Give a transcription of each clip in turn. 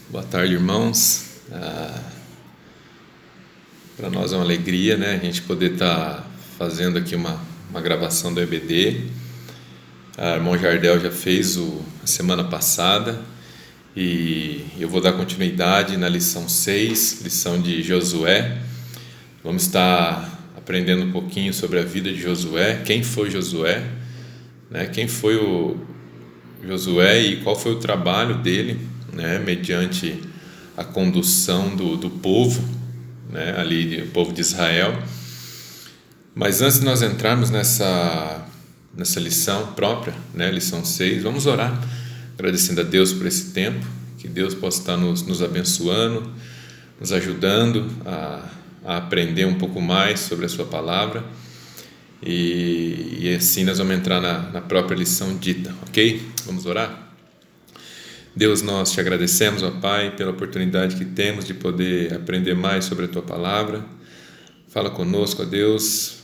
Boa tarde, irmãos. Para nós é uma alegria, né, a gente poder estar fazendo aqui uma gravação do EBD. O irmão Jardel já fez a semana passada e eu vou dar continuidade na lição 6, lição de Josué. Vamos estar aprendendo um pouquinho sobre a vida de Josué, quem foi Josué, né, quem foi o Josué e qual foi o trabalho dele, né, mediante a condução do povo, né, ali o povo de Israel. Mas antes de nós entrarmos nessa lição própria, né, lição 6, vamos orar, agradecendo a Deus por esse tempo, que Deus possa estar nos abençoando, nos ajudando a aprender um pouco mais sobre a sua palavra, e assim nós vamos entrar na própria lição dita, ok? Vamos orar? Deus, nós te agradecemos, ó Pai, pela oportunidade que temos de poder aprender mais sobre a Tua Palavra. Fala conosco, ó Deus,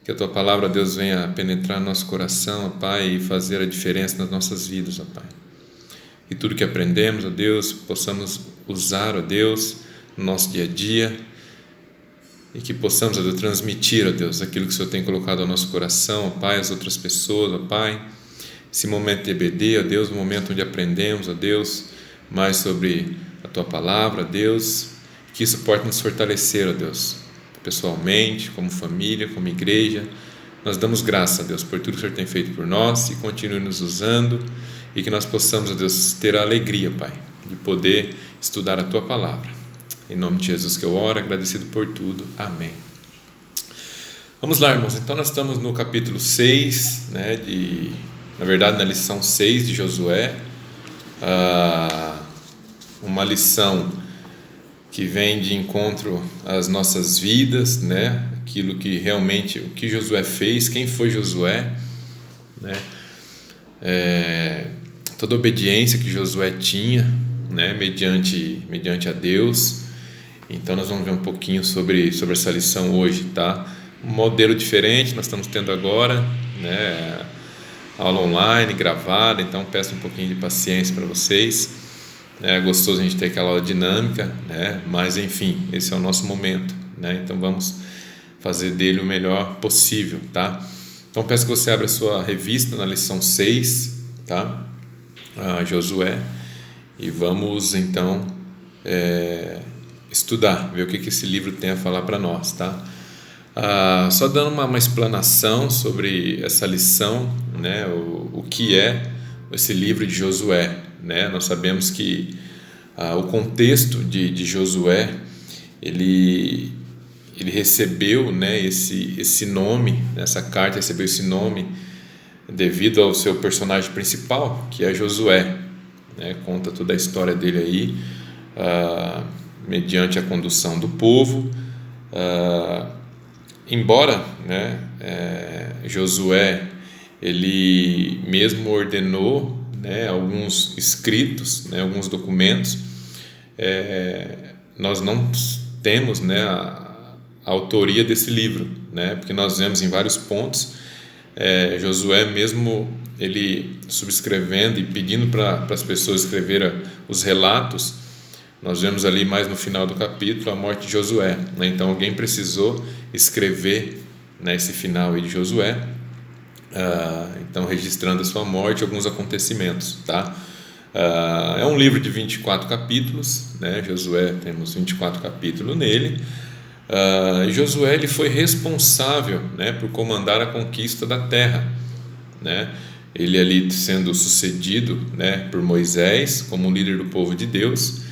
que a Tua Palavra, Deus, venha penetrar no nosso coração, ó Pai, e fazer a diferença nas nossas vidas, ó Pai. E tudo que aprendemos, ó Deus, possamos usar, ó Deus, no nosso dia a dia, e que possamos, ó Deus, transmitir, ó Deus, aquilo que o Senhor tem colocado ao nosso coração, ó Pai, às outras pessoas, ó Pai. Esse momento de EBD, ó Deus, um momento onde aprendemos, ó Deus, mais sobre a Tua Palavra, ó Deus, que isso possa nos fortalecer, ó Deus, pessoalmente, como família, como igreja. Nós damos graça, ó Deus, por tudo que o Senhor tem feito por nós e continue nos usando, e que nós possamos, ó Deus, ter a alegria, Pai, de poder estudar a Tua Palavra. Em nome de Jesus que eu oro, agradecido por tudo. Amém. Vamos lá, irmãos. Então nós estamos no capítulo 6, né, na verdade na lição 6 de Josué, uma lição que vem de encontro às nossas vidas, né, aquilo que realmente, o que Josué fez, quem foi Josué, né, toda a obediência que Josué tinha, né, mediante a Deus. Então nós vamos ver um pouquinho sobre essa lição hoje, tá? Um modelo diferente nós estamos tendo agora, né, aula online, gravada, então peço um pouquinho de paciência para vocês. É gostoso a gente ter aquela aula dinâmica, né? Mas enfim, esse é o nosso momento, né? Então vamos fazer dele o melhor possível, tá? Então peço que você abra a sua revista na lição 6, tá? Josué, e vamos então estudar, ver o que esse livro tem a falar para nós, tá? Só dando uma explanação sobre essa lição, né, o que é esse livro de Josué, né? Nós sabemos que o contexto de Josué, ele recebeu, né, esse nome, essa carta recebeu esse nome devido ao seu personagem principal, que é Josué, né? Conta toda a história dele aí, mediante a condução do povo. Embora, né, Josué ele mesmo ordenou, né, alguns escritos, né, alguns documentos, nós não temos, né, a autoria desse livro, né, porque nós vemos em vários pontos Josué mesmo ele subscrevendo e pedindo para as pessoas escreverem os relatos. Nós vemos ali mais no final do capítulo a morte de Josué, né? Então alguém precisou escrever, né, esse final aí de Josué, então registrando a sua morte, alguns acontecimentos, tá? É um livro de 24 capítulos, né? Josué, temos 24 capítulos nele. Josué ele foi responsável, né, por comandar a conquista da terra, né? Ele ali sendo sucedido, né, por Moisés como líder do povo de Deus.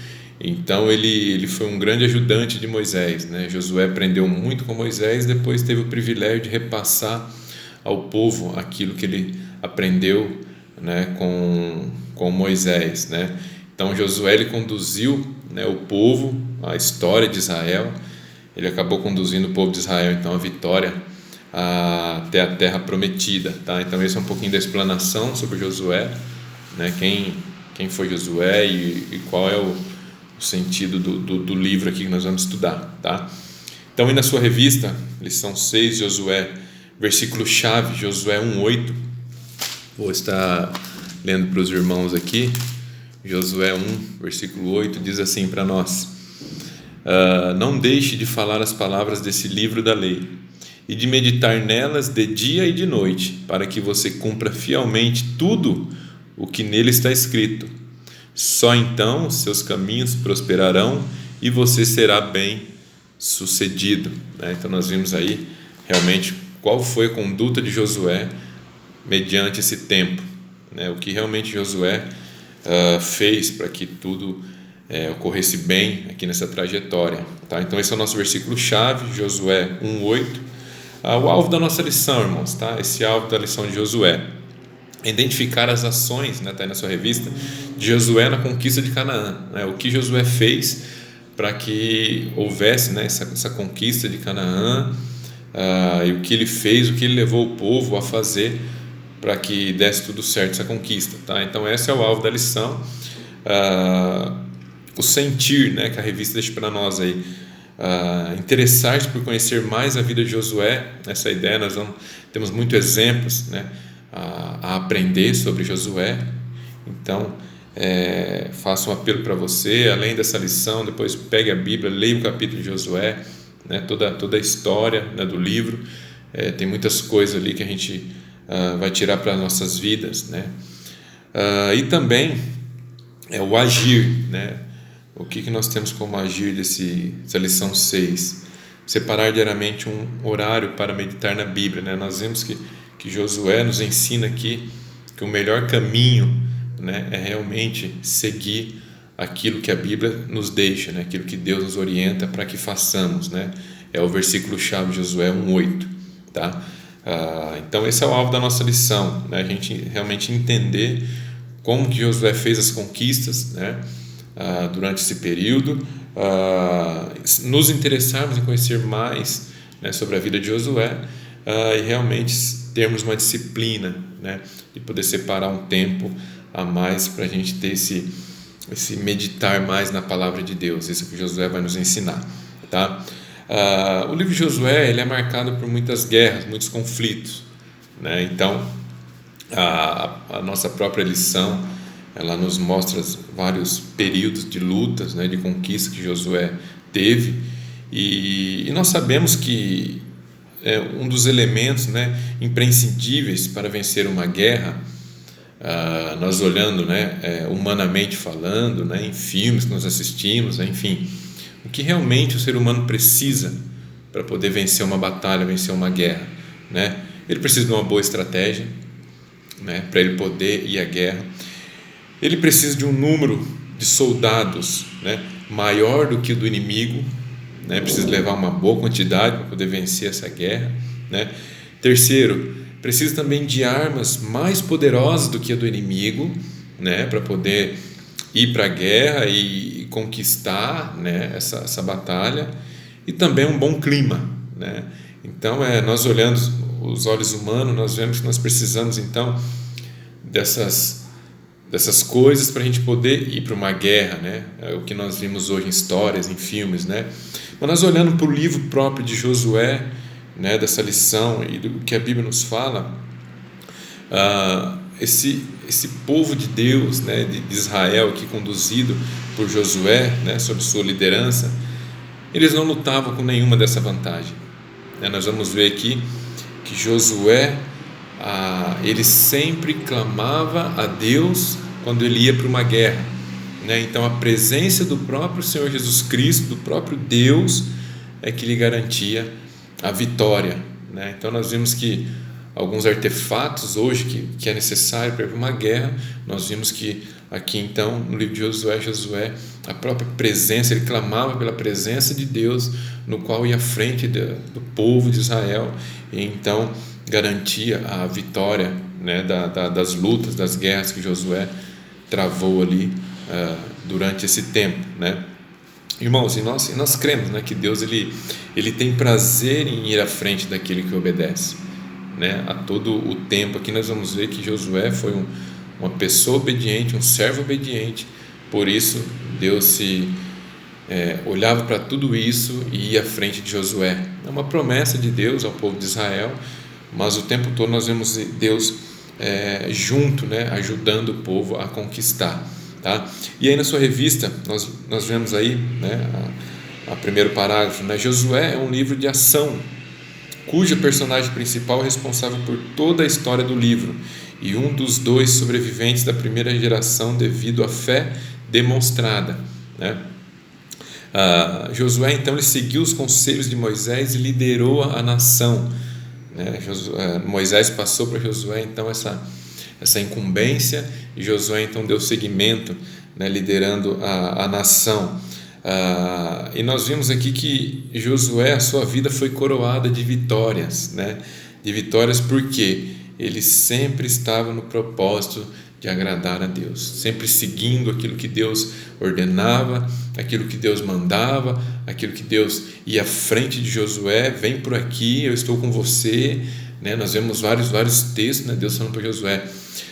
Então ele foi um grande ajudante de Moisés, né? Josué aprendeu muito com Moisés, depois teve o privilégio de repassar ao povo aquilo que ele aprendeu, né, com Moisés, né? Então Josué ele conduziu, né, o povo, a história de Israel. Ele acabou conduzindo o povo de Israel então à vitória até a terra prometida, tá? Então esse é um pouquinho da explanação sobre Josué, né? Quem foi Josué e qual é o sentido do livro aqui que nós vamos estudar, tá? Então, aí na sua revista, lição 6, Josué, versículo-chave, Josué 1:8, vou estar lendo para os irmãos aqui, Josué 1, versículo 8, diz assim para nós: não deixe de falar as palavras desse livro da lei e de meditar nelas de dia e de noite, para que você cumpra fielmente tudo o que nele está escrito. Só então os seus caminhos prosperarão e você será bem sucedido. Então nós vimos aí realmente qual foi a conduta de Josué mediante esse tempo, o que realmente Josué fez para que tudo ocorresse bem aqui nessa trajetória. Então esse é o nosso versículo chave, Josué 1:8. O alvo da nossa lição, irmãos, esse alvo da lição de Josué é identificar as ações, está aí na sua revista, de Josué na conquista de Canaã, o que Josué fez para que houvesse essa conquista de Canaã, e o que ele fez, o que ele levou o povo a fazer para que desse tudo certo essa conquista. Então esse é o alvo da lição, o sentir, que a revista deixa para nós aí, interessar-se por conhecer mais a vida de Josué. Essa ideia, nós temos muitos exemplos a aprender sobre Josué. Então faço um apelo para você, além dessa lição, depois pegue a Bíblia, leia o capítulo de Josué, toda a história do livro. Tem muitas coisas ali que a gente vai tirar para as nossas vidas, e também o agir, o que nós temos como agir dessa lição 6? Separar diariamente um horário para meditar na Bíblia, Nós vimos que Josué nos ensina aqui que o melhor caminho, é realmente seguir aquilo que a Bíblia nos deixa, aquilo que Deus nos orienta para que façamos, É o versículo chave de Josué 1:8, então esse é o alvo da nossa lição, A gente realmente entender como que Josué fez as conquistas, durante esse período, nos interessarmos em conhecer mais, sobre a vida de Josué, e realmente termos uma disciplina, de poder separar um tempo a mais para a gente ter esse meditar mais na palavra de Deus. Isso que Josué vai nos ensinar, o livro de Josué, ele é marcado por muitas guerras, muitos conflitos, então a nossa própria lição, ela nos mostra vários períodos de lutas, de conquista que Josué teve, e nós sabemos que um dos elementos, imprescindíveis para vencer uma guerra, nós olhando, humanamente falando, em filmes que nós assistimos, enfim, o que realmente o ser humano precisa para poder vencer uma batalha, vencer uma guerra, ele precisa de uma boa estratégia, para ele poder ir à guerra. Ele precisa de um número de soldados, maior do que o do inimigo, precisa levar uma boa quantidade para poder vencer essa guerra, Terceiro, precisa também de armas mais poderosas do que a do inimigo, para poder ir para a guerra e conquistar, essa batalha, e também um bom clima, Então, nós olhando os olhos humanos, nós vemos que nós precisamos então dessas coisas para a gente poder ir para uma guerra, É o que nós vimos hoje em histórias, em filmes, Mas nós olhando para o livro próprio de Josué, dessa lição e do que a Bíblia nos fala, esse povo de Deus, de Israel, aqui conduzido por Josué, sob sua liderança, eles não lutavam com nenhuma dessa vantagem, Nós vamos ver aqui que Josué, ele sempre clamava a Deus quando ele ia para uma guerra, Então a presença do próprio Senhor Jesus Cristo, do próprio Deus, é que lhe garantia a vitória, Então nós vimos que alguns artefatos hoje que é necessário para ir para uma guerra, nós vimos que aqui então no livro de Josué, a própria presença, ele clamava pela presença de Deus, no qual ia à frente do povo de Israel, e então garantia a vitória, das lutas, das guerras que Josué travou ali durante esse tempo, Irmãos, e nós cremos, que Deus ele tem prazer em ir à frente daquele que obedece, a todo o tempo. Aqui nós vamos ver que Josué foi uma pessoa obediente, um servo obediente, por isso Deus olhava para tudo isso e ia à frente de Josué. É uma promessa de Deus ao povo de Israel, mas o tempo todo nós vemos Deus junto, ajudando o povo a conquistar. tá? E aí na sua revista nós vemos aí, né, a primeiro parágrafo, né? Josué é um livro de ação, cujo personagem principal é responsável por toda a história do livro e um dos 2 sobreviventes da primeira geração devido à fé demonstrada, né? Josué então ele seguiu os conselhos de Moisés e liderou a nação, né? Moisés passou para Josué então essa incumbência, e Josué então deu seguimento, né, liderando a nação. E nós vimos aqui que Josué, a sua vida foi coroada de vitórias, né? De vitórias porque ele sempre estava no propósito de agradar a Deus, sempre seguindo aquilo que Deus ordenava, aquilo que Deus mandava, aquilo que Deus ia à frente de Josué: vem por aqui, eu estou com você, né? Nós vemos vários textos, né? Deus falando para Josué: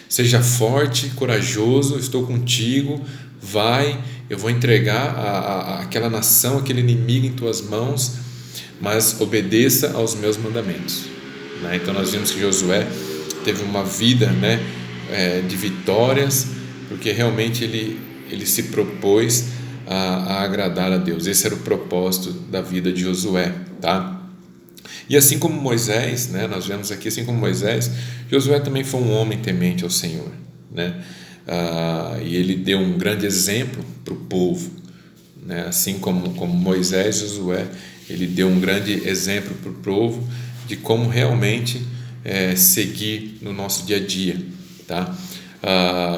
seja forte, corajoso, eu estou contigo, vai, eu vou entregar aquela nação, aquele inimigo em tuas mãos, mas obedeça aos meus mandamentos, né? Então nós vimos que Josué teve uma vida, né, de vitórias, porque realmente ele se propôs a agradar a Deus. Esse era o propósito da vida de Josué, tá? E assim como Moisés, né, nós vemos aqui, assim como Moisés, Josué também foi um homem temente ao Senhor, né? E ele deu um grande exemplo para o povo, né? Assim como Moisés, Josué, ele deu um grande exemplo para o povo de como realmente seguir no nosso dia a dia, tá?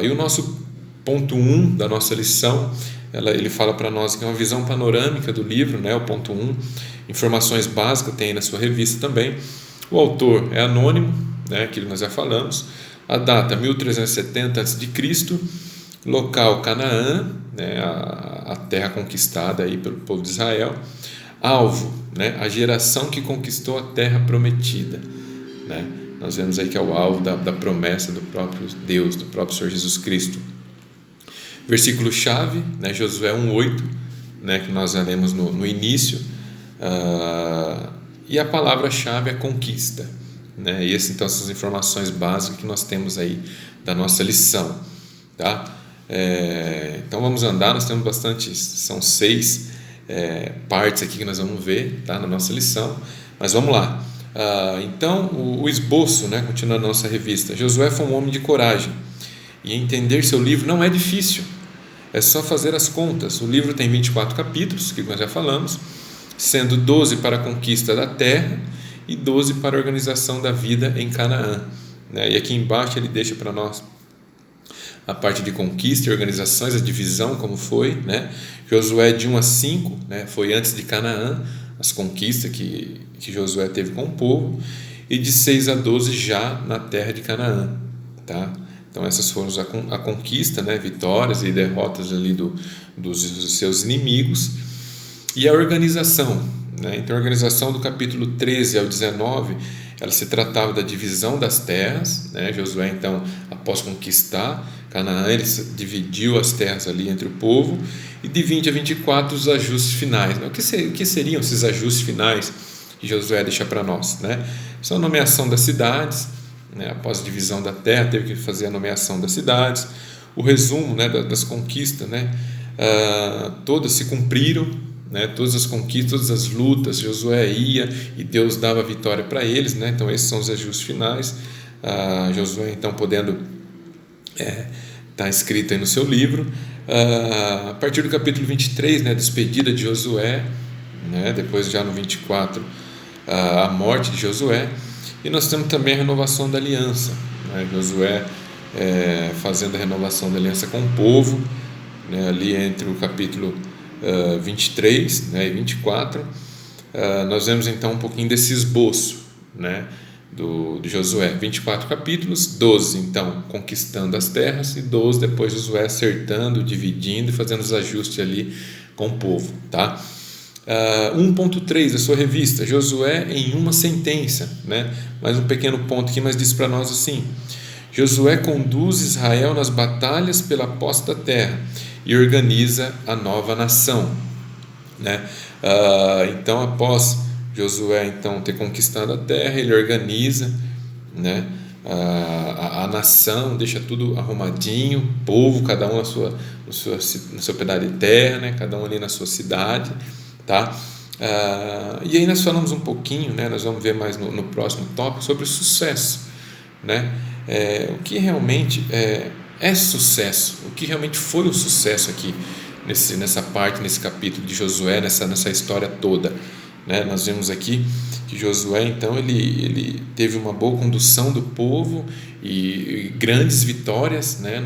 E o nosso ponto 1 da nossa lição, ele fala para nós que é uma visão panorâmica do livro, né? O ponto 1, informações básicas, tem aí na sua revista também. O autor é anônimo, né? Aquilo nós já falamos. A data 1370 a.C., local Canaã, né? A terra conquistada aí pelo povo de Israel. Alvo, né? A geração que conquistou a terra prometida, né? Nós vemos aí que é o alvo da promessa do próprio Deus, do próprio Senhor Jesus Cristo. Versículo-chave, né? Josué 1:8, né? Que nós já lemos no início, e a palavra-chave é conquista, né? E essas então são as informações básicas que nós temos aí da nossa lição, tá? Então vamos andar, nós temos bastante, são 6 partes aqui que nós vamos ver, tá, na nossa lição, mas vamos lá. Então o esboço, né, continuando a nossa revista: Josué foi um homem de coragem, e entender seu livro não é difícil, é só fazer as contas. O livro tem 24 capítulos, que nós já falamos, sendo 12 para a conquista da terra e 12 para a organização da vida em Canaã, né? E aqui embaixo ele deixa para nós a parte de conquista e organizações, a divisão como foi, né? Josué de 1 a 5, né, foi antes de Canaã, as conquistas que Josué teve com o povo, e de 6 a 12 já na terra de Canaã, tá? Então essas foram a conquista, né, vitórias e derrotas ali dos seus inimigos, e a organização, né? Então a organização do capítulo 13 ao 19, ela se tratava da divisão das terras, né? Josué então, após conquistar Canaã, ele dividiu as terras ali entre o povo, e de 20 a 24 os ajustes finais, né? O que seriam esses ajustes finais que Josué deixa para nós, né? São a nomeação das cidades, né? Após a divisão da terra teve que fazer a nomeação das cidades, o resumo, né, das conquistas, né? Todas se cumpriram, né? Todas as conquistas, todas as lutas, Josué ia e Deus dava vitória para eles, né? Então esses são os ajustes finais. Josué então podendo está escrito aí no seu livro. A partir do capítulo 23, né, despedida de Josué, né? Depois já no 24, a morte de Josué, e nós temos também a renovação da aliança, né? Josué fazendo a renovação da aliança com o povo, né? Ali entre o capítulo 23, né, e 24, nós vemos então um pouquinho desse esboço, né, de Josué. 24 capítulos, 12 então conquistando as terras, e 12 depois Josué acertando, dividindo e fazendo os ajustes ali com o povo, tá? 1.3 da sua revista, Josué em uma sentença, né? Mais um pequeno ponto aqui, mas diz para nós assim: Josué conduz Israel nas batalhas pela posse da terra e organiza a nova nação, né? Então após Josué então ter conquistado a terra, ele organiza, né, a nação, deixa tudo arrumadinho, povo, cada um no seu pedaço de terra, né? Cada um ali na sua cidade, tá? E aí nós falamos um pouquinho, né? Nós vamos ver mais no próximo tópico sobre o sucesso, né? O que realmente é sucesso, o que realmente foi o sucesso aqui nessa parte, nesse capítulo de Josué, nessa história toda, né? Nós vemos aqui que Josué, então, ele teve uma boa condução do povo e grandes vitórias, né,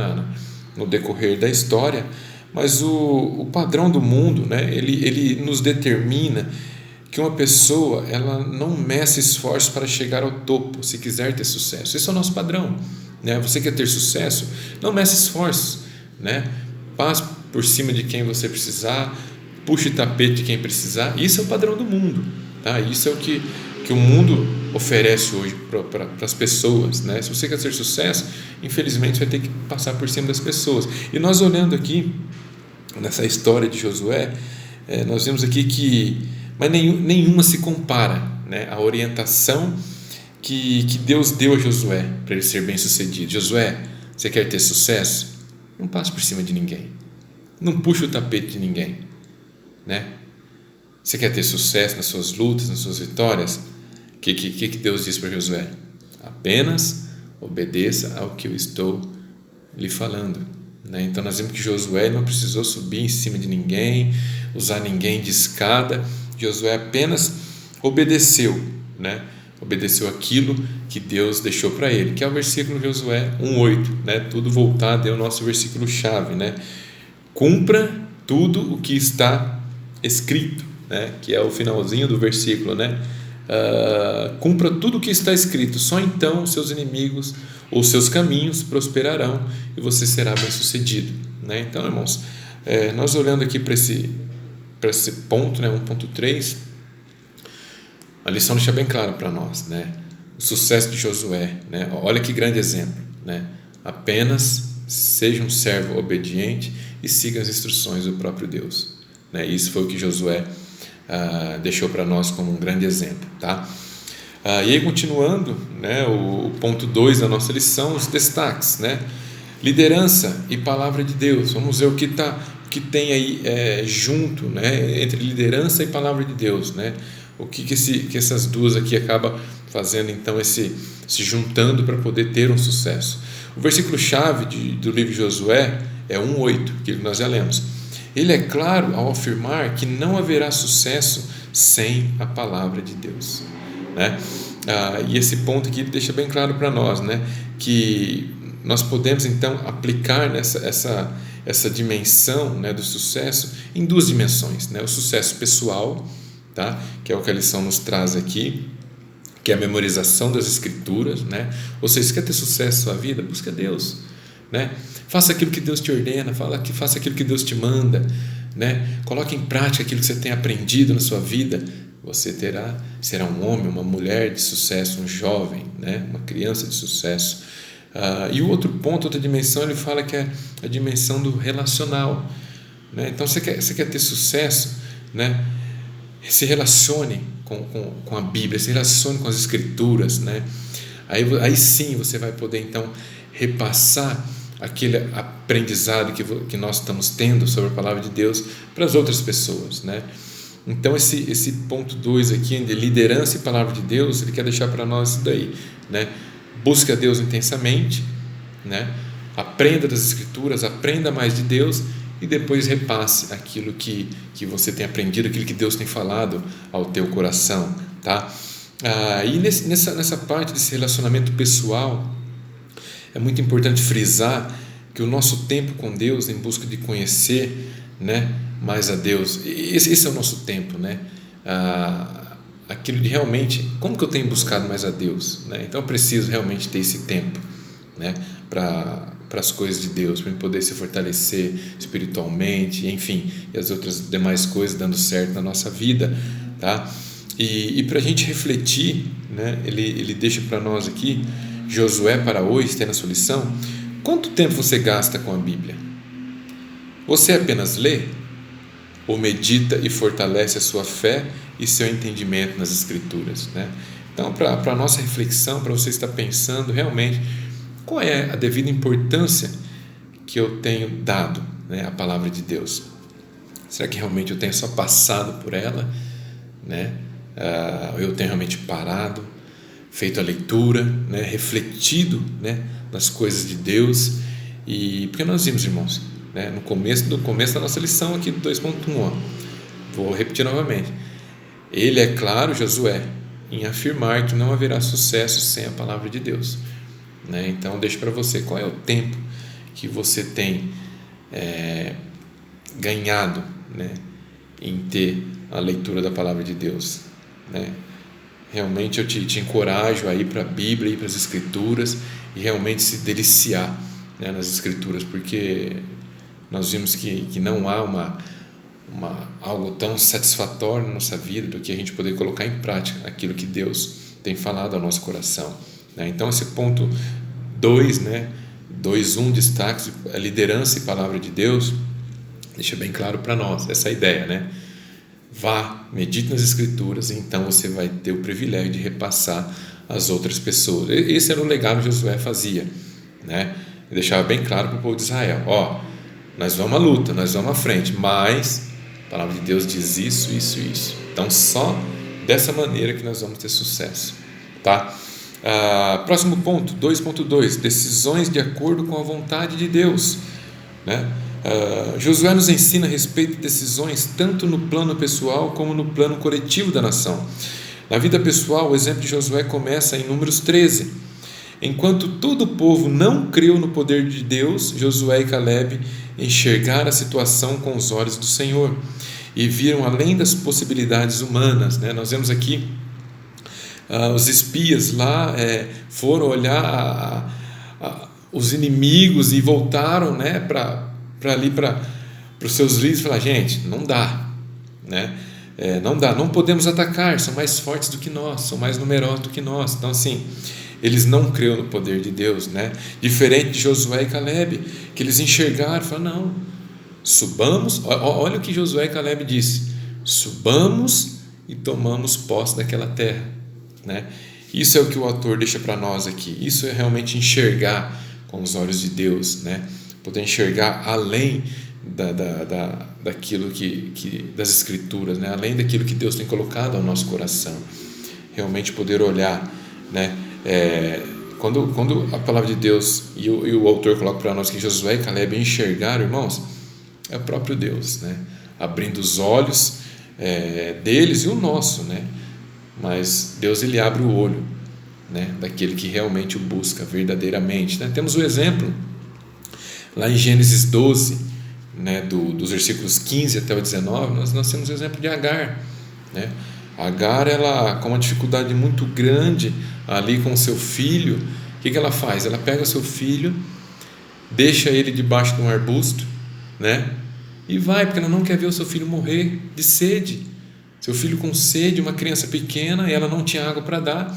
no decorrer da história, mas o padrão do mundo, né, ele nos determina que uma pessoa, ela não meça esforços para chegar ao topo, se quiser ter sucesso. Esse é o nosso padrão, né? Você quer ter sucesso? Não meça esforços, né? Passe por cima de quem você precisar, puxe o tapete de quem precisar. Isso é o padrão do mundo, tá? Isso é o que o mundo oferece hoje para as pessoas, né? Se você quer ter sucesso, infelizmente você vai ter que passar por cima das pessoas. E nós olhando aqui nessa história de Josué, nós vemos aqui que mas nenhuma se compara, né, à orientação que Deus deu a Josué para ele ser bem sucedido. Josué, você quer ter sucesso? Não passe por cima de ninguém, não puxe o tapete de ninguém, né? Você quer ter sucesso nas suas lutas, nas suas vitórias? O que Deus diz para Josué? Apenas obedeça ao que eu estou lhe falando, né? Então nós vemos que Josué não precisou subir em cima de ninguém, usar ninguém de escada. Josué apenas obedeceu, né? Obedeceu aquilo que Deus deixou para ele, que é o versículo de Josué 1:8, né? Tudo voltado é o nosso versículo chave, né? Cumpra tudo o que está escrito, né? Que é o finalzinho do versículo, né? Cumpra tudo o que está escrito, só então os seus inimigos ou seus caminhos prosperarão e você será bem sucedido, né? Então, irmãos, nós olhando aqui para esse ponto, né, 1.3, a lição deixa bem claro para nós, né, o sucesso de Josué, né, olha que grande exemplo, né, apenas seja um servo obediente e siga as instruções do próprio Deus, né, isso foi o que Josué deixou para nós como um grande exemplo, tá? E aí continuando, né, o ponto 2 da nossa lição, os destaques, né, liderança e palavra de Deus. Vamos ver o que tem aí junto, né, entre liderança e palavra de Deus, né? O que essas duas aqui acaba fazendo, então, se juntando para poder ter um sucesso. O versículo-chave do livro de Josué é 1:8, que nós já lemos. Ele é claro ao afirmar que não haverá sucesso sem a palavra de Deus, né? E esse ponto aqui deixa bem claro para nós, né, que nós podemos então aplicar essa dimensão, né, do sucesso em duas dimensões, né? O sucesso pessoal, tá? Que é o que a lição nos traz aqui, que é a memorização das escrituras, né? Ou seja, se quer ter sucesso na sua vida, busca Deus, né? Faça aquilo que Deus te ordena, faça aquilo que Deus te manda, né? Coloque em prática aquilo que você tem aprendido na sua vida. Você será um homem, uma mulher de sucesso, um jovem, né? Uma criança de sucesso. E o outro ponto, outra dimensão, ele fala que é a dimensão do relacional, né? Então você quer ter sucesso, né? Se relacione com a Bíblia, se relacione com as Escrituras, né? Aí sim você vai poder então repassar aquele aprendizado que nós estamos tendo sobre a palavra de Deus para as outras pessoas, né? Então esse ponto 2 aqui, de liderança e palavra de Deus, ele quer deixar para nós isso daí, né? Busque a Deus intensamente, né? Aprenda das Escrituras, aprenda mais de Deus e depois repasse aquilo que você tem aprendido, aquilo que Deus tem falado ao teu coração, tá? E nessa parte desse relacionamento pessoal, é muito importante frisar que o nosso tempo com Deus, em busca de conhecer, né, mais a Deus, esse é o nosso tempo, né? Aquilo de realmente, como que eu tenho buscado mais a Deus, né? Então eu preciso realmente ter esse tempo, né, para as coisas de Deus, para poder se fortalecer espiritualmente, enfim, e as outras demais coisas dando certo na nossa vida, tá? E para a gente refletir, né, ele deixa para nós aqui, Josué para hoje, tem na sua lição, quanto tempo você gasta com a Bíblia? Você apenas lê? Ou medita e fortalece a sua fé e seu entendimento nas Escrituras, né? Então, para a nossa reflexão, para você estar pensando realmente, qual é a devida importância que eu tenho dado, né, à palavra de Deus? Será que realmente eu tenho só passado por ela, né? Eu tenho realmente parado, feito a leitura, né, refletido, né, nas coisas de Deus? E porque nós vimos, irmãos, né, no começo da nossa lição aqui do 2.1, vou repetir novamente. Ele é claro, Josué, em afirmar que não haverá sucesso sem a palavra de Deus, né? Então, deixo para você, qual é o tempo que você tem ganhado, né, em ter a leitura da palavra de Deus, né? Realmente eu te encorajo a ir para a Bíblia, ir para as Escrituras e realmente se deliciar, né, nas Escrituras, porque nós vimos que não há algo tão satisfatório na nossa vida do que a gente poder colocar em prática aquilo que Deus tem falado ao nosso coração, né? Então, esse ponto 2, né, 2.1, destaques, a liderança e palavra de Deus, deixa bem claro para nós essa ideia, né? Vá, medite nas Escrituras, e então você vai ter o privilégio de repassar às outras pessoas. Esse era o legado que Josué fazia, né? Ele deixava bem claro para o povo de Israel: nós vamos à luta, nós vamos à frente, mas a palavra de Deus diz isso, isso e isso. Então, só dessa maneira que nós vamos ter sucesso, tá? Próximo ponto, 2.2, decisões de acordo com a vontade de Deus, né? Josué nos ensina a respeito de decisões tanto no plano pessoal como no plano coletivo da nação. Na vida pessoal, o exemplo de Josué começa em Números 13. Enquanto todo o povo não creu no poder de Deus, Josué e Caleb enxergaram a situação com os olhos do Senhor e viram além das possibilidades humanas, né? Nós vemos aqui os espias lá foram olhar os inimigos e voltaram, né, para os seus líderes e falar: gente, não dá, né? Não dá, não podemos atacar, são mais fortes do que nós, são mais numerosos do que nós. Então, assim, eles não creram no poder de Deus, né? Diferente de Josué e Caleb, que eles enxergaram e falaram: não, subamos, olha o que Josué e Caleb disse: subamos e tomamos posse daquela terra, né? Isso é o que o autor deixa para nós aqui. Isso é realmente enxergar com os olhos de Deus, né? Poder enxergar além daquilo das Escrituras, né? Além daquilo que Deus tem colocado ao nosso coração, realmente poder olhar, né? Quando a palavra de Deus e o autor coloca para nós que Josué e Caleb enxergaram, irmãos, é o próprio Deus, né, abrindo os olhos deles e o nosso, né? Mas Deus, ele abre o olho, né, daquele que realmente o busca verdadeiramente, né? Temos o exemplo lá em Gênesis 12, né, dos versículos 15 até o 19, nós temos o exemplo de Agar, né? Agar, ela com uma dificuldade muito grande ali com seu filho, o que ela faz? Ela pega o seu filho, deixa ele debaixo de um arbusto, né? E vai, porque ela não quer ver o seu filho morrer de sede. Seu filho com sede, uma criança pequena, e ela não tinha água para dar.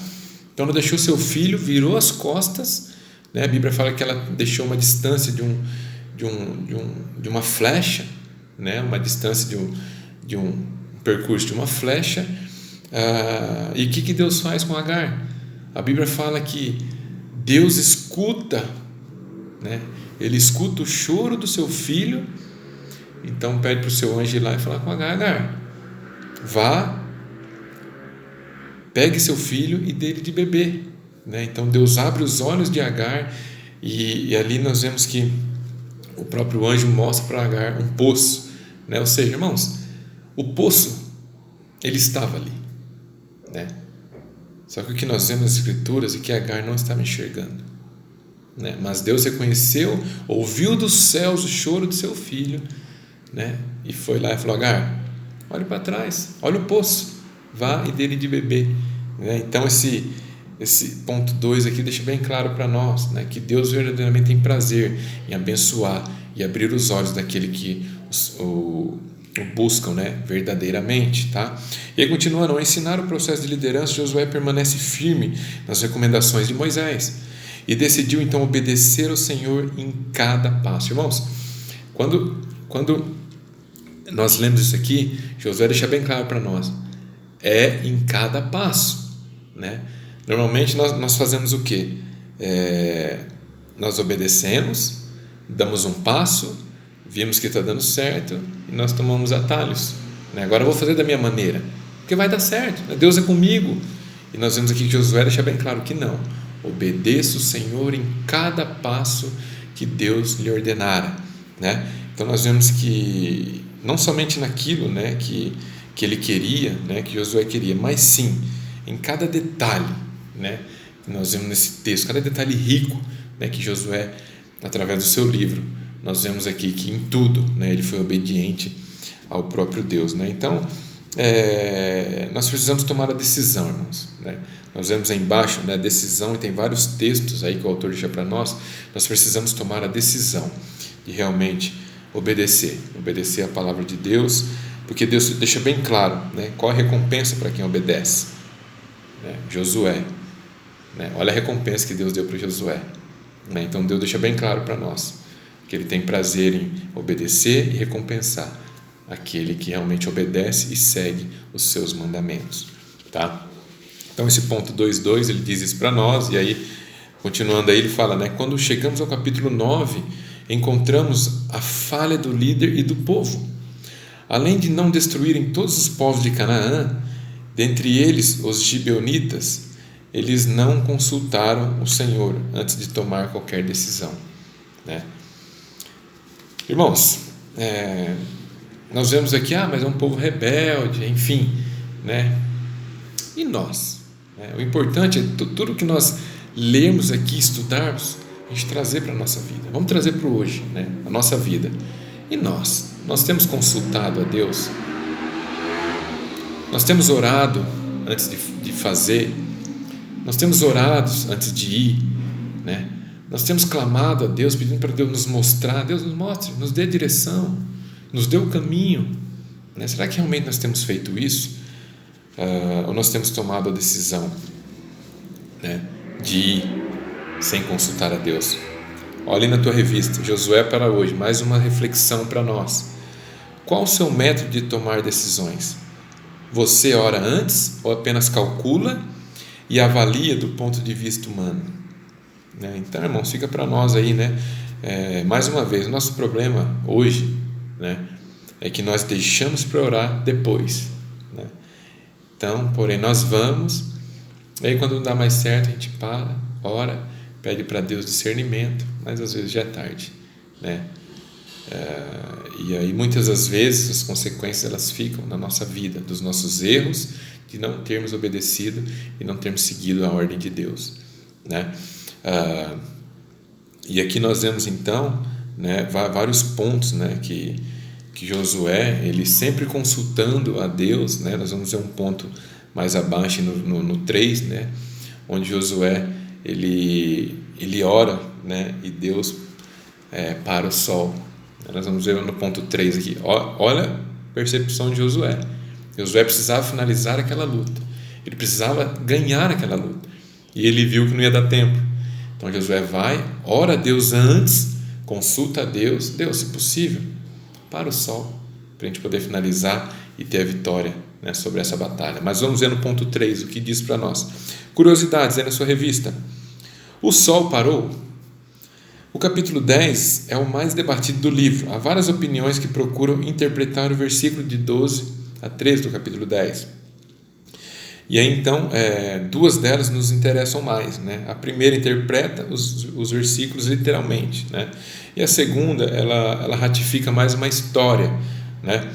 Então ela deixou seu filho, virou as costas, né? A Bíblia fala que ela deixou uma distância de uma flecha, né? Uma distância de um percurso de uma flecha. E o que Deus faz com Agar? A Bíblia fala que Deus escuta, né? Ele escuta o choro do seu filho. Então pede para o seu anjo ir lá e falar com Agar: vá, pegue seu filho e dê ele de beber, né? Então Deus abre os olhos de Agar e ali nós vemos que o próprio anjo mostra para Agar um poço, né? Ou seja, irmãos, o poço, ele estava ali, né? Só que o que nós vemos nas Escrituras é que Agar não estava enxergando, né? Mas Deus reconheceu, ouviu dos céus o choro de seu filho, né? E foi lá e falou: Agar, olhe para trás, olha o poço, vá e dê-lhe de beber, né? Então esse ponto 2 aqui deixa bem claro para nós, né, que Deus verdadeiramente tem prazer em abençoar e abrir os olhos daquele que o buscam, né, verdadeiramente, tá? E aí, continuando, ao ensinar o processo de liderança, Josué permanece firme nas recomendações de Moisés e decidiu então obedecer ao Senhor em cada passo. Irmãos, quando nós lemos isso aqui, Josué deixa bem claro para nós: em cada passo, né? Normalmente nós fazemos o quê? Nós obedecemos, damos um passo, vimos que está dando certo e nós tomamos atalhos, né? Agora eu vou fazer da minha maneira, porque vai dar certo, né? Deus é comigo. E nós vemos aqui que Josué deixa bem claro que não. Obedeça o Senhor em cada passo que Deus lhe ordenara, né? Então nós vemos que não somente naquilo, né, que ele queria, né, que Josué queria, mas sim em cada detalhe, né, que nós vemos nesse texto, cada detalhe rico, né, que Josué, através do seu livro, nós vemos aqui que em tudo, né, ele foi obediente ao próprio Deus, né? Então nós precisamos tomar a decisão, irmãos, né? Nós vemos aí embaixo, né, decisão, e tem vários textos aí que o autor deixa para nós. Nós precisamos tomar a decisão de realmente obedecer a palavra de Deus, porque Deus deixa bem claro, né, qual a recompensa para quem obedece, né? Josué, né? Olha a recompensa que Deus deu para Josué, né? Então Deus deixa bem claro para nós que Ele tem prazer em obedecer e recompensar aquele que realmente obedece e segue os seus mandamentos, tá? Então esse ponto 2.2 ele diz isso para nós, e aí continuando aí ele fala, né, quando chegamos ao capítulo 9, encontramos a falha do líder e do povo. Além de não destruírem todos os povos de Canaã, dentre eles os gibeonitas, eles não consultaram o Senhor antes de tomar qualquer decisão, né? Irmãos, nós vemos aqui, mas é um povo rebelde, enfim, né? E nós? O importante é tudo que nós lermos aqui, estudarmos, a gente trazer para a nossa vida. Vamos trazer para o hoje, né? A nossa vida. E nós? Nós temos consultado a Deus? Nós temos orado antes de fazer? Nós temos orado antes de ir, né? Nós temos clamado a Deus, pedindo para Deus nos mostrar. Deus nos mostre, nos dê direção, nos dê o caminho, né? Será que realmente nós temos feito isso? Ou nós temos tomado a decisão, né, de ir sem consultar a Deus? Olhe na tua revista, Josué para hoje, mais uma reflexão para nós. Qual o seu método de tomar decisões? Você ora antes ou apenas calcula e avalia do ponto de vista humano, né? Então, irmãos, fica para nós aí, né? Mais uma vez, o nosso problema hoje, né, é que nós deixamos para orar depois, né? Então, porém, nós vamos, aí quando não dá mais certo, a gente para, ora, pede para Deus discernimento, mas às vezes já é tarde, né? E aí muitas das vezes as consequências elas ficam na nossa vida, dos nossos erros, de não termos obedecido e não termos seguido a ordem de Deus, né? E aqui nós vemos então, né, vários pontos, né, que Josué, ele sempre consultando a Deus, né? Nós vamos ver um ponto mais abaixo no 3, né, onde Josué ele ora, né, e Deus para o sol. Nós vamos ver no ponto 3 aqui. Olha a percepção de Josué. Josué precisava finalizar aquela luta, ele precisava ganhar aquela luta, e ele viu que não ia dar tempo. Então Josué vai, ora a Deus antes, consulta a Deus, se possível, para o sol, para a gente poder finalizar e ter a vitória, né, sobre essa batalha. Mas vamos ver no ponto 3 o que diz para nós. Curiosidades aí na sua revista. O sol parou? O capítulo 10 é o mais debatido do livro. Há várias opiniões que procuram interpretar o versículo de 12 a 13 do capítulo 10. E aí então, duas delas nos interessam mais, né? A primeira interpreta os versículos literalmente, né? E a segunda, ela ratifica mais uma história, né?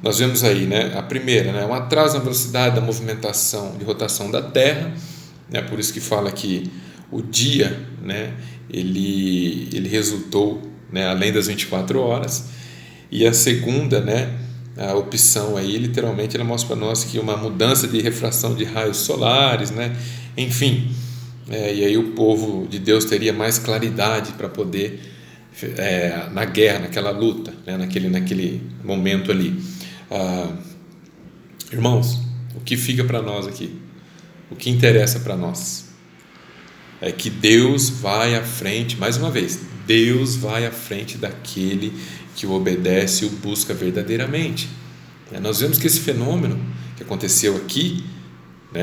Nós vemos aí, né, a primeira, né, um atraso na velocidade da movimentação de rotação da Terra, né? Por isso que fala que o dia, né, ele resultou, né, além das 24 horas. E a segunda, né, a opção aí, literalmente, ela mostra para nós que uma mudança de refração de raios solares, né, enfim, e aí o povo de Deus teria mais claridade para poder, na guerra, naquela luta, né, naquele momento ali. Irmãos, o que fica para nós aqui, o que interessa para nós, é que Deus vai à frente, mais uma vez, Deus vai à frente daquele que o obedece e o busca verdadeiramente. Nós vemos que esse fenômeno que aconteceu aqui,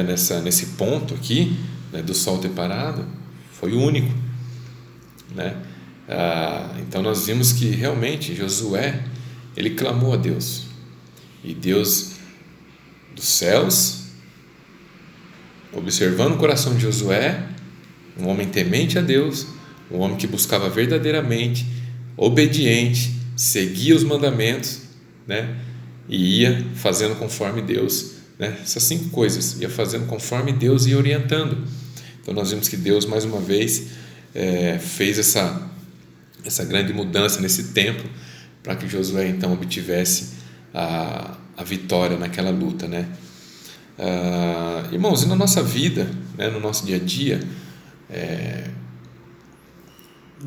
né, nesse ponto aqui, né, do sol ter parado, foi o único, né? Então nós vimos que realmente Josué, ele clamou a Deus, e Deus dos céus, observando o coração de Josué, um homem temente a Deus, um homem que buscava verdadeiramente, obediente, seguia os mandamentos, né, e ia fazendo conforme Deus, né, essas 5 coisas, ia fazendo conforme Deus ia orientando. Então nós vimos que Deus mais uma vez fez essa grande mudança nesse tempo, para que Josué então obtivesse a vitória naquela luta, né? Irmãos, e na nossa vida, né, no nosso dia a dia,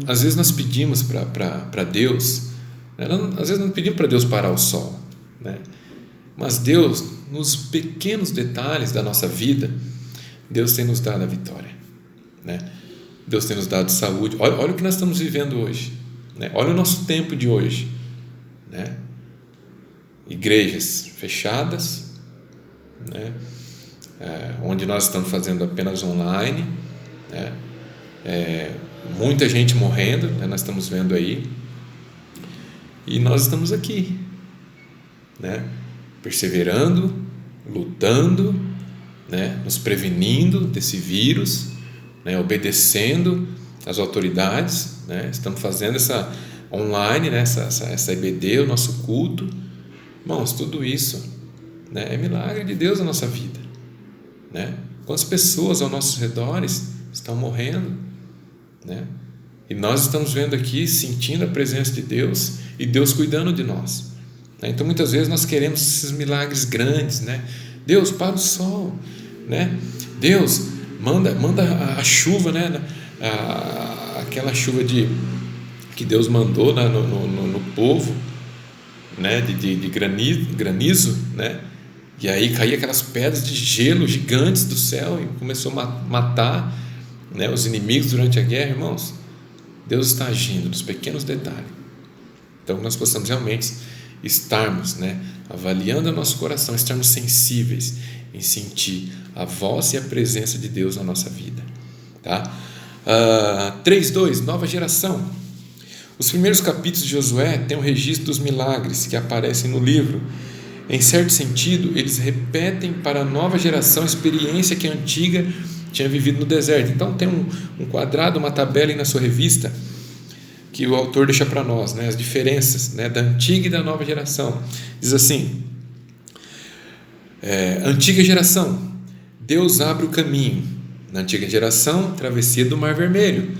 às vezes nós pedimos para Deus, né, às vezes não pedimos para Deus parar o sol, né? Mas Deus, nos pequenos detalhes da nossa vida, Deus tem nos dado a vitória, né? Deus tem nos dado saúde. Olha o que nós estamos vivendo hoje, né? Olha o nosso tempo de hoje, né? Igrejas fechadas, né? Onde nós estamos fazendo apenas online, né? Muita gente morrendo, né? Nós estamos vendo aí, e nós estamos aqui, né? Perseverando, lutando, né? Nos prevenindo desse vírus, né? Obedecendo às autoridades, né? Estamos fazendo essa online, né? essa EBD, o nosso culto. Irmãos, tudo isso, né, é milagre de Deus na nossa vida, né? Quantas pessoas ao nossos redores estão morrendo, né? E nós estamos vendo aqui, sentindo a presença de Deus e Deus cuidando de nós, né? Então muitas vezes nós queremos esses milagres grandes, né? Deus, para o sol, né? Deus, manda a chuva, né? Aquela chuva que Deus mandou, né, no povo, né, de granizo, né? E aí caía aquelas pedras de gelo gigantes do céu e começou a matar, né, os inimigos durante a guerra. Irmãos, Deus está agindo nos pequenos detalhes. Então nós possamos realmente estarmos, né, avaliando o nosso coração, estarmos sensíveis em sentir a voz e a presença de Deus na nossa vida, tá? 3:2, nova geração. Os primeiros capítulos de Josué têm um registro dos milagres que aparecem no livro. Em certo sentido, eles repetem para a nova geração a experiência que a antiga tinha vivido no deserto. Então tem um quadrado, uma tabela aí na sua revista que o autor deixa para nós, né, as diferenças, né, da antiga e da nova geração. Diz assim: antiga geração, Deus abre o caminho. Na antiga geração, travessia do Mar Vermelho.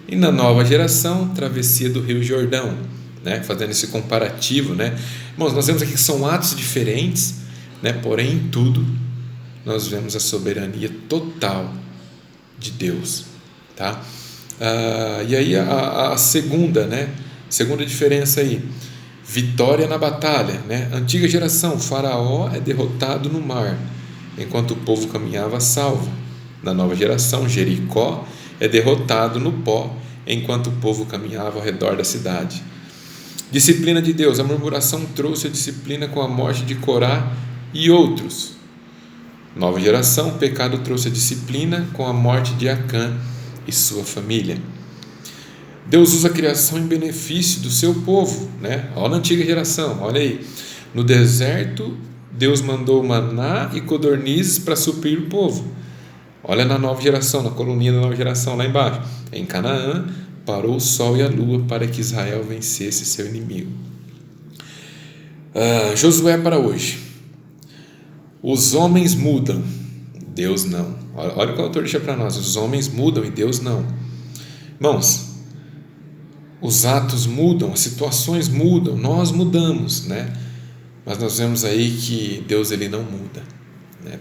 E na nova geração, travessia do Rio Jordão, né? Fazendo esse comparativo, né? Irmãos, nós vemos aqui que são atos diferentes, né? Porém, em tudo, nós vemos a soberania total de Deus, tá? E aí a segunda, né? Segunda diferença aí, vitória na batalha, né? Antiga geração, Faraó é derrotado no mar, enquanto o povo caminhava salvo. Na nova geração, Jericó é derrotado no pó, enquanto o povo caminhava ao redor da cidade. Disciplina de Deus. A murmuração trouxe a disciplina com a morte de Corá e outros. Nova geração, o pecado trouxe a disciplina com a morte de Acã e sua família. Deus usa a criação em benefício do seu povo, né? Olha na antiga geração, olha aí. No deserto, Deus mandou maná e codornizes para suprir o povo. Olha na nova geração, na coluninha da nova geração, lá embaixo. Em Canaã, parou o sol e a lua para que Israel vencesse seu inimigo. Josué para hoje. Os homens mudam, Deus não. Olha o que o autor deixa para nós. Os homens mudam e Deus não. Irmãos, os atos mudam, as situações mudam, nós mudamos, né? Mas nós vemos aí que Deus, ele não muda.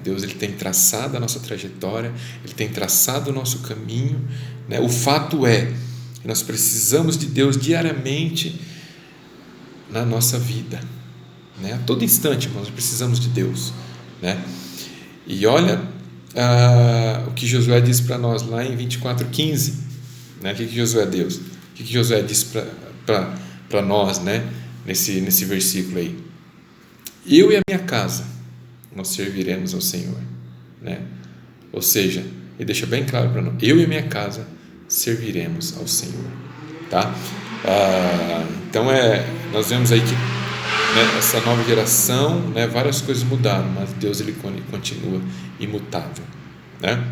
Deus, ele tem traçado a nossa trajetória, ele tem traçado o nosso caminho, né? O fato é que nós precisamos de Deus diariamente na nossa vida, né? A todo instante nós precisamos de Deus, né? E olha o que Josué diz para nós lá em 24:15, né? O que Josué diz? O que Josué diz para nós, né? Nesse versículo aí: eu e a minha casa nós serviremos ao Senhor, né? Ou seja, ele deixa bem claro para nós: eu e minha casa serviremos ao Senhor, tá? Então nós vemos aí que, né, essa nova geração, né, várias coisas mudaram, mas Deus ele continua imutável, né?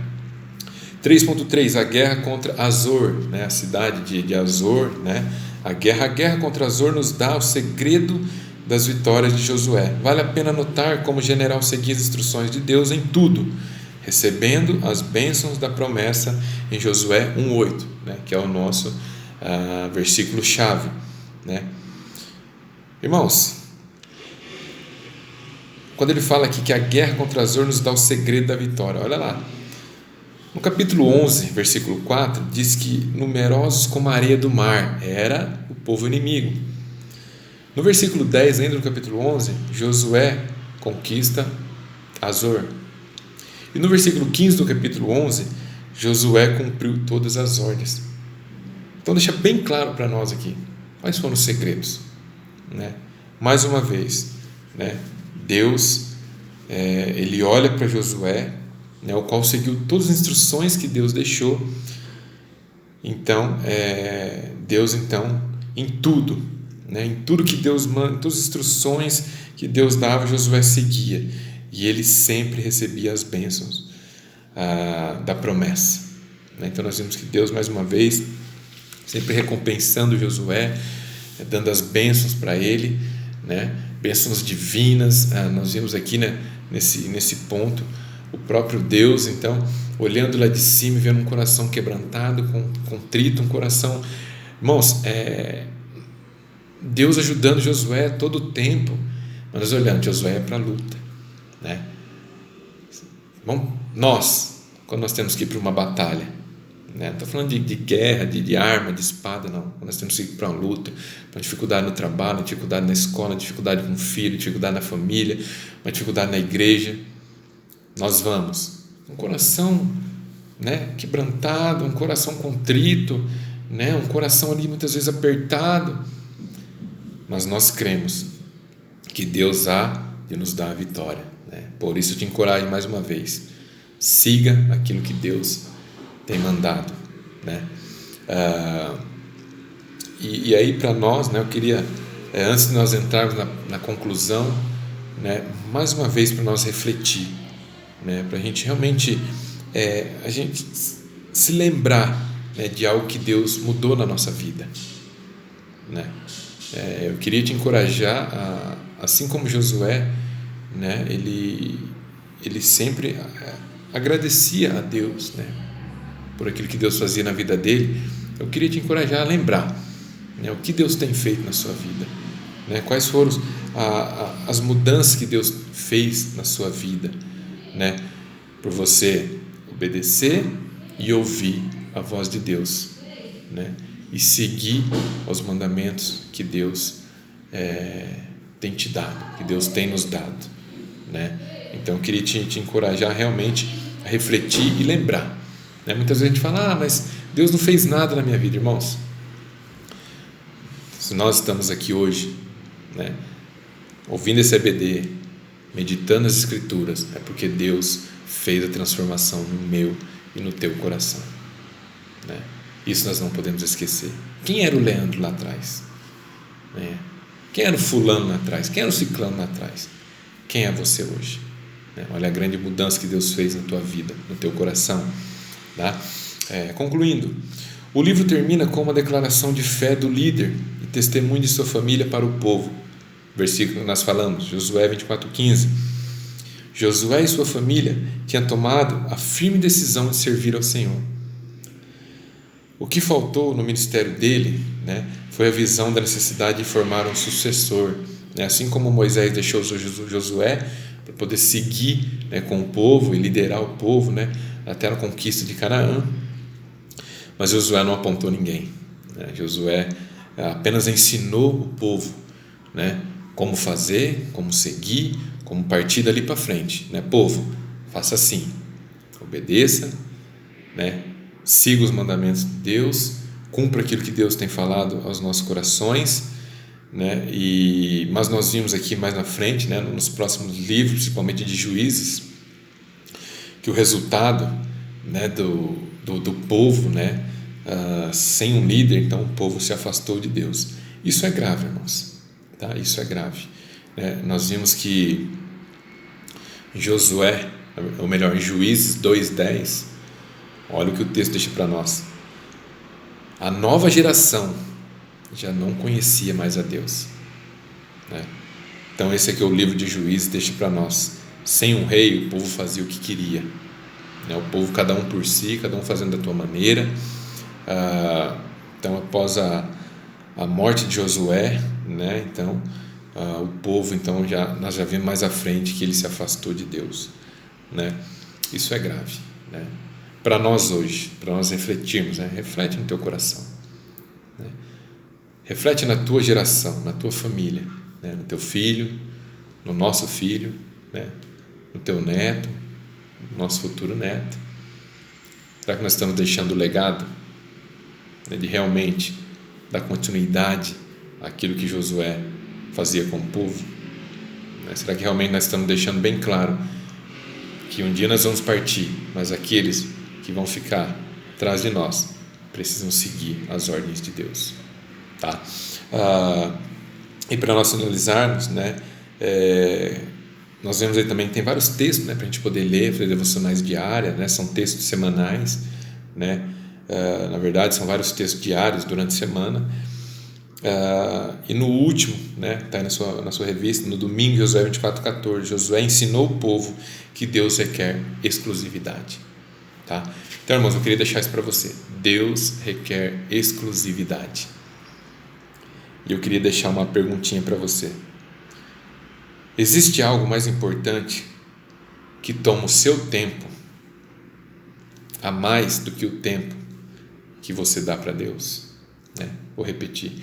3.3, a guerra contra Azor, né, a cidade de Azor, né? A guerra contra Azor nos dá o segredo das vitórias de Josué. Vale a pena notar como o general seguia as instruções de Deus em tudo, recebendo as bênçãos da promessa em Josué 1:8, né, que é o nosso versículo chave, né? Irmãos, quando ele fala aqui que a guerra contra Azor nos dá o segredo da vitória, olha lá, no capítulo 11, versículo 4, diz que numerosos como a areia do mar era o povo inimigo. No versículo 10, ainda no capítulo 11, Josué conquista Azor. E no versículo 15 do capítulo 11, Josué cumpriu todas as ordens. Então deixa bem claro para nós aqui quais foram os segredos, né? Mais uma vez, né, Deus ele olha para Josué, né, o qual seguiu todas as instruções que Deus deixou. Então Deus então em tudo, né, em tudo que Deus manda, todas as instruções que Deus dava, Josué seguia, e ele sempre recebia as bênçãos da promessa, né? Então nós vimos que Deus, mais uma vez, sempre recompensando Josué, dando as bênçãos para ele, né? Bênçãos divinas. Nós vimos aqui, né, nesse ponto, o próprio Deus, então, olhando lá de cima e vendo um coração quebrantado, contrito, um coração, irmãos, Deus ajudando Josué todo o tempo, mas nós olhando, Josué é para a luta, né? Bom, quando nós temos que ir para uma batalha, né? Não estou falando de guerra, de arma, de espada, não. Quando nós temos que ir para uma luta, para uma dificuldade no trabalho, uma dificuldade na escola, uma dificuldade com o filho, dificuldade na família, uma dificuldade na igreja, nós vamos com um coração, né, quebrantado, um coração contrito, né, um coração ali muitas vezes apertado, mas nós cremos que Deus há de nos dar a vitória, né? Por isso eu te encorajo mais uma vez: siga aquilo que Deus tem mandado, né? E aí para nós, né, eu queria, antes de nós entrarmos na conclusão, né, mais uma vez para nós refletir, né, para a gente realmente a gente se lembrar, né, de algo que Deus mudou na nossa vida, né? Eu queria te encorajar assim como Josué, né, ele sempre agradecia a Deus, né, por aquilo que Deus fazia na vida dele. Eu queria te encorajar a lembrar, né, o que Deus tem feito na sua vida, né, quais foram as mudanças que Deus fez na sua vida, né, por você obedecer e ouvir a voz de Deus, né, e seguir os mandamentos que Deus tem te dado, que Deus tem nos dado, né? Então eu queria te encorajar realmente a refletir e lembrar, né? Muitas vezes a gente fala: mas Deus não fez nada na minha vida. Irmãos, se nós estamos aqui hoje, né, ouvindo esse EBD, meditando as Escrituras, é porque Deus fez a transformação no meu e no teu coração, né? Isso nós não podemos esquecer. Quem era o Leandro lá atrás, né? Quem era o fulano lá atrás? Quem era o ciclano lá atrás? Quem é você hoje, né? Olha a grande mudança que Deus fez na tua vida, no teu coração, tá? Concluindo, o livro termina com uma declaração de fé do líder e testemunho de sua família para o povo. Versículo que nós falamos, Josué 24:15. Josué e sua família tinham tomado a firme decisão de servir ao Senhor. O que faltou no ministério dele, né, foi a visão da necessidade de formar um sucessor, né? Assim como Moisés deixou Josué para poder seguir, né, com o povo e liderar o povo, né, até a conquista de Canaã, mas Josué não apontou ninguém, né? Josué apenas ensinou o povo, né, como fazer, como seguir, como partir dali para frente, né? Povo, faça assim, obedeça, né? Siga os mandamentos de Deus, cumpra aquilo que Deus tem falado aos nossos corações, né? Mas nós vimos aqui mais na frente, né, nos próximos livros, principalmente de Juízes, que o resultado, né, do povo, né, sem um líder, então o povo se afastou de Deus. Isso é grave, irmãos, tá? Isso é grave. Nós vimos que Josué, ou melhor, em Juízes 2:10, olha o que o texto deixa para nós. A nova geração já não conhecia mais a Deus, né? Então esse aqui é o livro de Juízes, deixa para nós. Sem um rei, o povo fazia o que queria, né? O povo, cada um por si, cada um fazendo da tua maneira. Então após a morte de Josué, né? Então o povo, então nós já vimos mais à frente que ele se afastou de Deus, né? Isso é grave, né? Para nós hoje, para nós refletirmos, né? Reflete no teu coração, né? Reflete na tua geração, na tua família, né? No teu filho, no nosso filho, né? No teu neto, no nosso futuro neto. Será que nós estamos deixando o legado, né, de realmente dar continuidade àquilo que Josué fazia com o povo? Será que realmente nós estamos deixando bem claro que um dia nós vamos partir, mas aqueles que vão ficar atrás de nós precisam seguir as ordens de Deus, tá? E para nós finalizarmos, né, nós vemos aí também que tem vários textos, né, para a gente poder ler, fazer devocionais diárias, né, são textos semanais, né, na verdade são vários textos diários durante a semana. E no último, né, está aí na sua revista, no domingo, Josué 24:14, Josué ensinou o povo que Deus requer exclusividade, tá? Então, irmãos, eu queria deixar isso para você. Deus requer exclusividade. E eu queria deixar uma perguntinha para você. Existe algo mais importante que toma o seu tempo a mais do que o tempo que você dá para Deus, né? Vou repetir.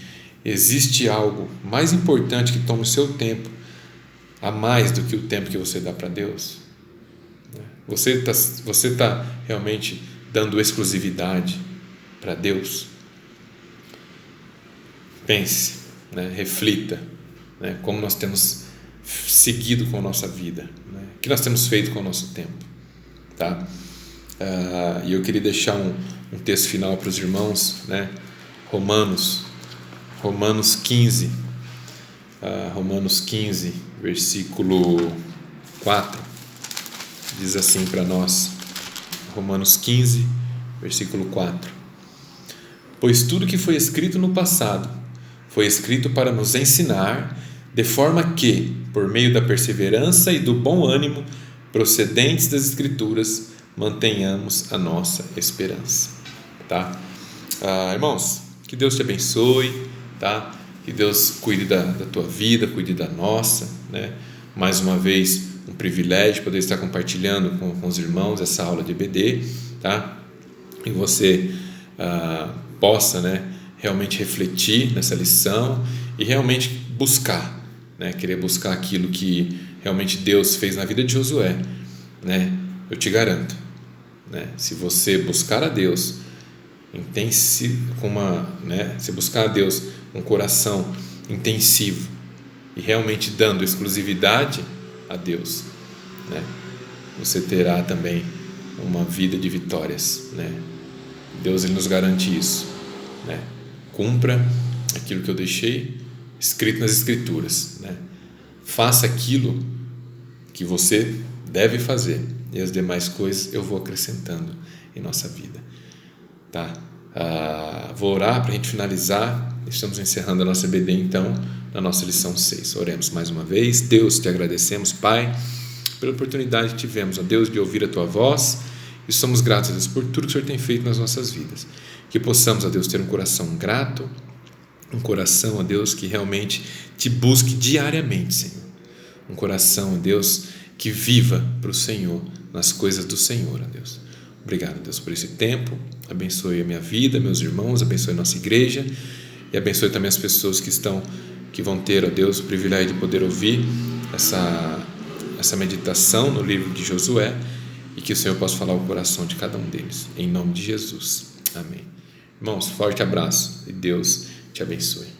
Existe algo mais importante que toma o seu tempo a mais do que o tempo que você dá para Deus? Você tá realmente dando exclusividade para Deus? Pense, né? Reflita, né? Como nós temos seguido com a nossa vida, né? O que nós temos feito com o nosso tempo, tá? E eu queria deixar um texto final para os irmãos, né? Romanos 15, versículo 4, diz assim para nós. Romanos 15, versículo 4: Pois tudo que foi escrito no passado foi escrito para nos ensinar, de forma que, por meio da perseverança e do bom ânimo procedentes das Escrituras, mantenhamos a nossa esperança, tá? Irmãos, que Deus te abençoe, tá? Que Deus cuide da tua vida, cuide da nossa, né? Mais uma vez, um privilégio poder estar compartilhando com os irmãos essa aula de EBD, tá? E você possa, né, realmente refletir nessa lição e realmente buscar, né? Querer buscar aquilo que realmente Deus fez na vida de Josué, né? Eu te garanto, né? Se você buscar a Deus se buscar a Deus com um coração intensivo e realmente dando exclusividade a Deus, né, você terá também uma vida de vitórias, né? Deus, ele nos garante isso, né? Cumpra aquilo que eu deixei escrito nas Escrituras, né? Faça aquilo que você deve fazer e as demais coisas eu vou acrescentando em nossa vida, tá? Vou orar para a gente finalizar. Estamos encerrando a nossa EBD então na nossa lição 6. Oremos mais uma vez. Deus, te agradecemos, Pai, pela oportunidade que tivemos, ó Deus, de ouvir a Tua voz, e somos gratos a Deus por tudo que o Senhor tem feito nas nossas vidas. Que possamos, ó Deus, ter um coração grato, um coração, ó Deus, que realmente te busque diariamente, Senhor. Um coração, ó Deus, que viva para o Senhor, nas coisas do Senhor, ó Deus. Obrigado, Deus, por esse tempo. Abençoe a minha vida, meus irmãos, abençoe a nossa igreja e abençoe também as pessoas que vão ter, ó Deus, o privilégio de poder ouvir essa meditação no livro de Josué, e que o Senhor possa falar o coração de cada um deles, em nome de Jesus. Amém. Irmãos, forte abraço e Deus te abençoe.